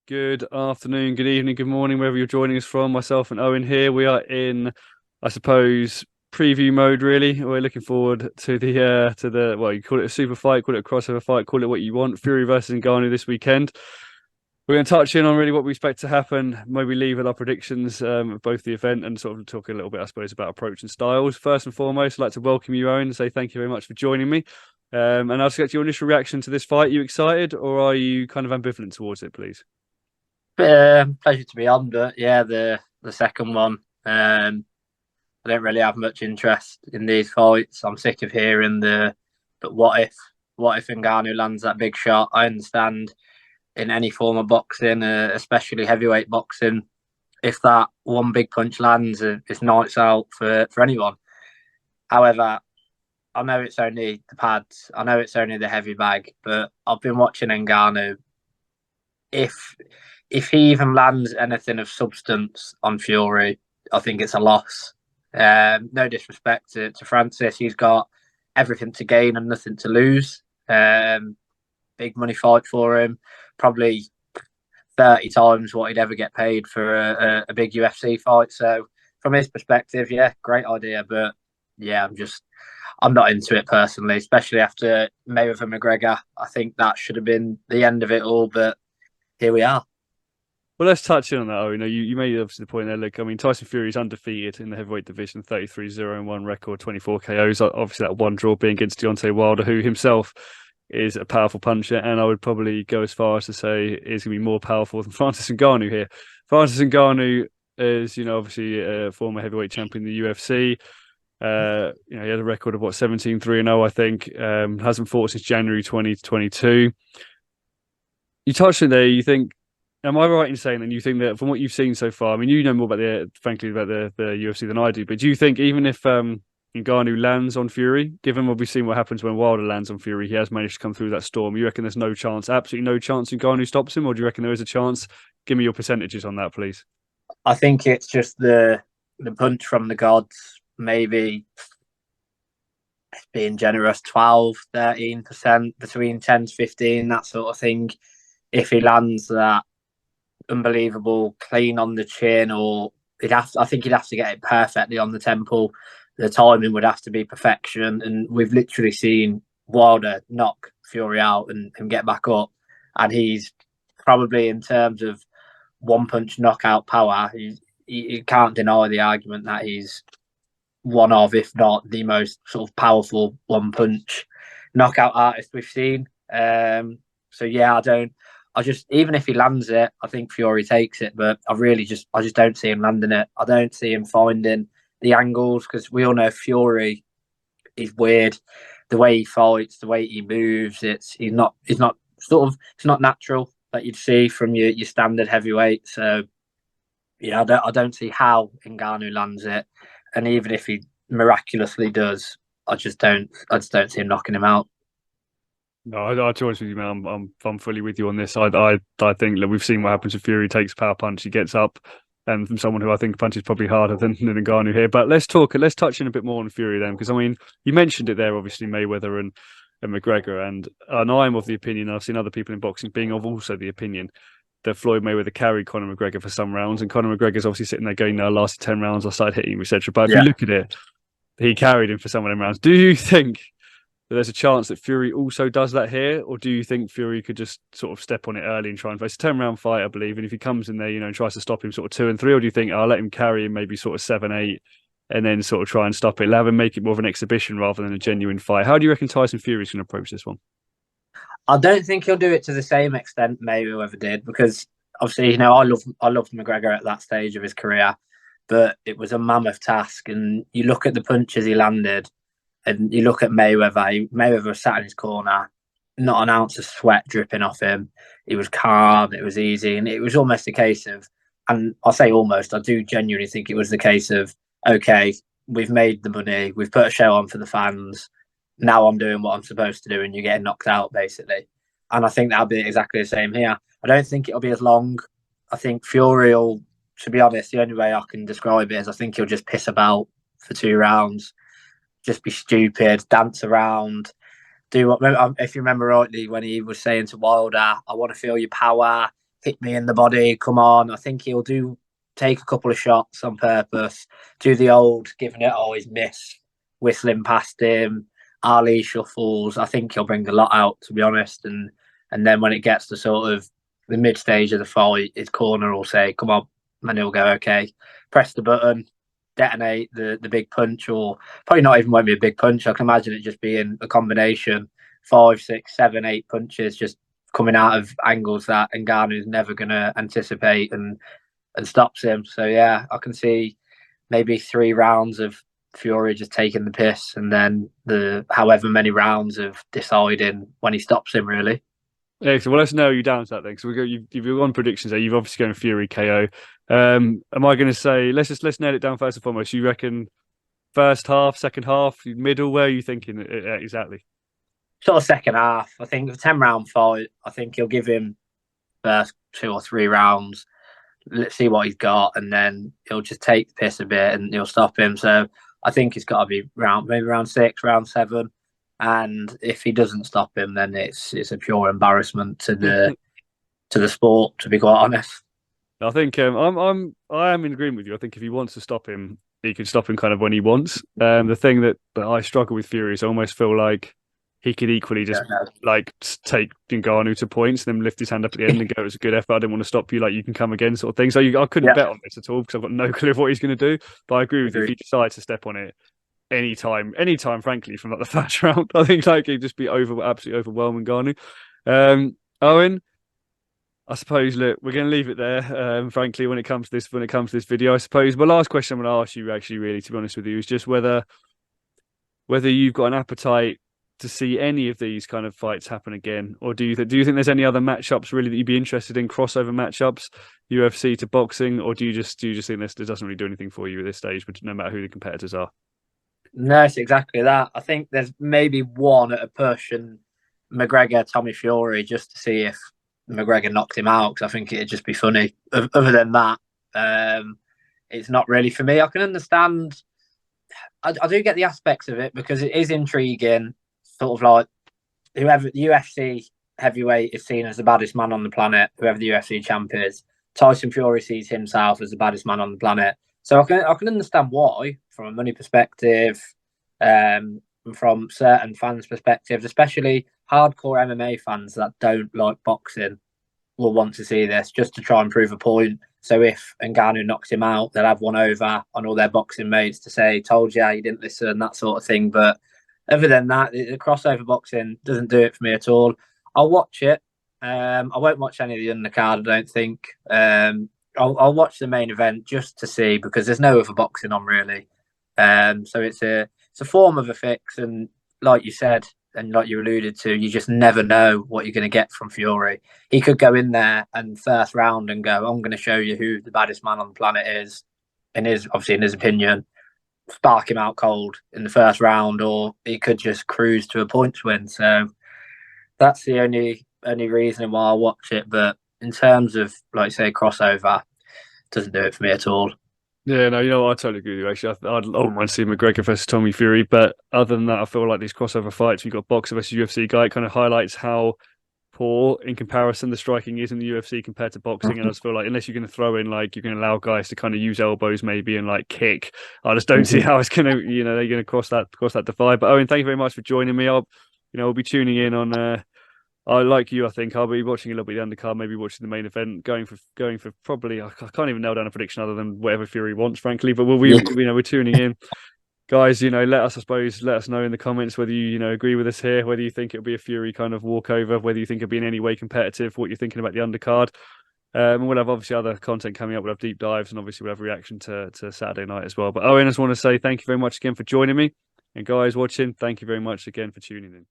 Good afternoon, good evening, good morning, wherever you're joining us from. Myself and Owen here. We are in, I suppose, preview mode. Really, we're looking forward to the well, you call it a super fight, call it a crossover fight, call it what you want. Fury versus Ngannou this weekend. We're going to touch in on really what we expect to happen. Maybe leave with our predictions of both the event and sort of talk a little bit, I suppose, about approach and styles. First and foremost, I'd like to welcome you, Owen, and say thank you very much for joining me. And I'll just get your initial reaction to this fight. Are you excited or are you kind of ambivalent towards it, please? Pleasure to be on, but yeah, the second one. I don't really have much interest in these fights. I'm sick of hearing but what if Ngannou lands that big shot? I understand in any form of boxing, especially heavyweight boxing, if that one big punch lands, it's nights out for anyone. However, I know it's only the pads. I know it's only the heavy bag, but I've been watching Ngannou. If if he even lands anything of substance on Fury, I think it's a loss. No disrespect to Francis, he's got everything to gain and nothing to lose. Big money fight for him, probably 30 times what he'd ever get paid for a big UFC fight. So from his perspective, yeah, great idea. But yeah, I'm not into it personally, especially after Mayweather McGregor. I think that should have been the end of it all, but here we are. Well, let's touch in on that. Oh, you made obviously the point there. Look, I mean, Tyson Fury is undefeated in the heavyweight division, 33-0-1 record, 24 KOs. Obviously, that one draw being against Deontay Wilder, who himself is a powerful puncher, and I would probably go as far as to say is going to be more powerful than Francis Ngannou here. Francis Ngannou is, obviously a former heavyweight champion in the UFC. He had a record of 17-3-0, I think. Hasn't fought since January 2022. You touched on there. You think? Am I right in saying that you think that from what you've seen so far? I mean, you know more about frankly, about the UFC than I do. But do you think even if Ngannou lands on Fury, given what we've seen what happens when Wilder lands on Fury, he has managed to come through that storm. You reckon there's no chance, absolutely no chance Ngannou stops him, or do you reckon there is a chance? Give me your percentages on that, please. I think it's just the punch from the gods, maybe being generous, 12, 13%, between 10 to 15, that sort of thing. If he lands that unbelievable clean on the chin, or I think he'd have to get it perfectly on the temple. The timing would have to be perfection. And we've literally seen Wilder knock Fury out and get back up. And he's probably, in terms of one punch knockout power, you can't deny the argument that he's one of, if not the most sort of powerful one punch knockout artist we've seen. So yeah, I just, even if he lands it, I think Fury takes it, but I just don't see him landing it. I don't see him finding the angles, because we all know Fury is weird. The way he fights, the way he moves, he's not sort of, it's not natural that you'd see from your standard heavyweight. So yeah, I don't see how Ngannou lands it, and even if he miraculously does, I just don't see him knocking him out. No, I to be honest with you, man, I'm fully with you on this. I think that we've seen what happens if Fury takes power punch, he gets up, and from someone who I think punches probably harder than Ngannou here. But let's touch in a bit more on Fury then, because I mean, you mentioned it there, obviously Mayweather and McGregor, and I'm of the opinion, I've seen other people in boxing being of also the opinion that Floyd Mayweather carried Conor McGregor for some rounds, and Conor McGregor's obviously sitting there going, "No, last 10 rounds, I started hitting him, etc." But if you Yeah, look at it, he carried him for some of them rounds. Do you think that there's a chance that Fury also does that here, or do you think Fury could just sort of step on it early and try and face a 10 round fight, I believe, and if he comes in there, and tries to stop him sort of 2 and 3, or do you think I'll let him carry him maybe sort of 7, 8, and then sort of try and stop it, have him make it more of an exhibition rather than a genuine fight? How do you reckon Tyson Fury's going to approach this one? I don't think he'll do it to the same extent Mayweather did, because obviously, I loved McGregor at that stage of his career, but it was a mammoth task. And you look at the punches he landed, and you look at Mayweather. Mayweather was sat in his corner, not an ounce of sweat dripping off him. He was calm. It was easy, and it was almost a case of, and I'll say almost, I do genuinely think it was the case of, okay, we've made the money, we've put a show on for the fans. Now I'm doing what I'm supposed to do, and you're getting knocked out, basically. And I think that'll be exactly the same here. I don't think it'll be as long. I think Fury will, to be honest, the only way I can describe it is I think he'll just piss about for 2 rounds, just be stupid, dance around, do what. If you remember rightly, when he was saying to Wilder, "I want to feel your power." hit me in the body, come on. I think he'll take a couple of shots on purpose, do the old giving it always miss, whistling past him, Ali shuffles. I think he'll bring a lot out, to be honest. And then when it gets to sort of the mid stage of the fight, his corner will say, "Come on," and he'll go, "Okay, press the button." Detonate the big punch, or probably not even won't be a big punch. I can imagine it just being a combination 5, 6, 7, 8 punches just coming out of angles that Ngannou's never going to anticipate and stops him. So yeah, I can see maybe 3 rounds of Fury just taking the piss, and then the however many rounds of deciding when he stops him. Really. Yeah, so well, let's narrow you down to that then. So you've gone predictions there. You've obviously gone Fury KO. Am I going to say let's nail it down first and foremost? You reckon first half, second half, middle? Where are you thinking exactly? Sort of second half. I think a 10-round fight. I think he'll give him first 2 or 3 rounds. Let's see what he's got, and then he'll just take the piss a bit and he'll stop him. So I think it's got to be maybe round 6, round 7. And if he doesn't stop him, then it's a pure embarrassment to the sport, to be quite honest. I think I am in agreement with you. I think if he wants to stop him, he can stop him kind of when he wants. The thing that I struggle with Fury is I almost feel like he could equally just like take Ngannou to points and then lift his hand up at the end and go, "It was a good effort. I didn't want to stop you. Like you can come again," sort of thing. So I couldn't bet on this at all because I've got no clue of what he's going to do. But I agree with you. If he decides to step on it anytime, frankly, from like the first round, I think like he'd just be absolutely overwhelming Ngannou. Owen, I suppose look, we're going to leave it there. Frankly, when it comes to this video, I suppose my last question I'm going to ask you, actually, really, to be honest with you, is just whether you've got an appetite to see any of these kind of fights happen again, or do you think there's any other matchups really that you'd be interested in, crossover matchups, UFC to boxing, or do you just think this doesn't really do anything for you at this stage, but no matter who the competitors are? No, it's exactly that. I think there's maybe one at a push, and McGregor, Tommy Fury, just to see if McGregor knocked him out, because I think it'd just be funny. Other than that, it's not really for me. I can understand. I do get the aspects of it because it is intriguing. Sort of like whoever the UFC heavyweight is seen as the baddest man on the planet, whoever the UFC champ is. Tyson Fury sees himself as the baddest man on the planet. So I can understand why, from a money perspective, from certain fans' perspectives, especially hardcore MMA fans that don't like boxing, will want to see this just to try and prove a point. So if Ngannou knocks him out, they'll have one over on all their boxing mates to say, "Told you, you didn't listen," that sort of thing. But other than that, the crossover boxing doesn't do it for me at all. I'll watch it. I won't watch any of the undercard, I don't think. I'll watch the main event just to see, because there's no other boxing on really. So it's a form of a fix, and like you said, and like you alluded to, you just never know what you're going to get from Fury. He could go in there and first round and go, "I'm going to show you who the baddest man on the planet is," in his opinion, spark him out cold in the first round, or he could just cruise to a points win. So that's the only reason why I watch it. But in terms of, like say, crossover, it doesn't do it for me at all. Yeah, no, you know what? I totally agree with you. Actually, I wouldn't mind seeing McGregor versus Tommy Fury, but other than that, I feel like these crossover fights, you've got boxer versus UFC guy, it kind of highlights how poor in comparison the striking is in the UFC compared to boxing. And I just feel like unless you're going to throw in like you're going to allow guys to kind of use elbows maybe and like kick, I just don't see how it's going to they're going to cross that divide. But Owen, thank you very much for joining me. We'll be tuning in on. I like you. I think I'll be watching a little bit of the undercard, maybe watching the main event, going for probably. I can't even nail down a prediction other than whatever Fury wants, frankly. But we're tuning in, guys. Let us know in the comments whether you agree with us here, whether you think it'll be a Fury kind of walkover, whether you think it'll be in any way competitive, what you're thinking about the undercard. We'll have obviously other content coming up. We'll have deep dives, and obviously we'll have reaction to Saturday night as well. But Owen, I just want to say thank you very much again for joining me, and guys watching, thank you very much again for tuning in.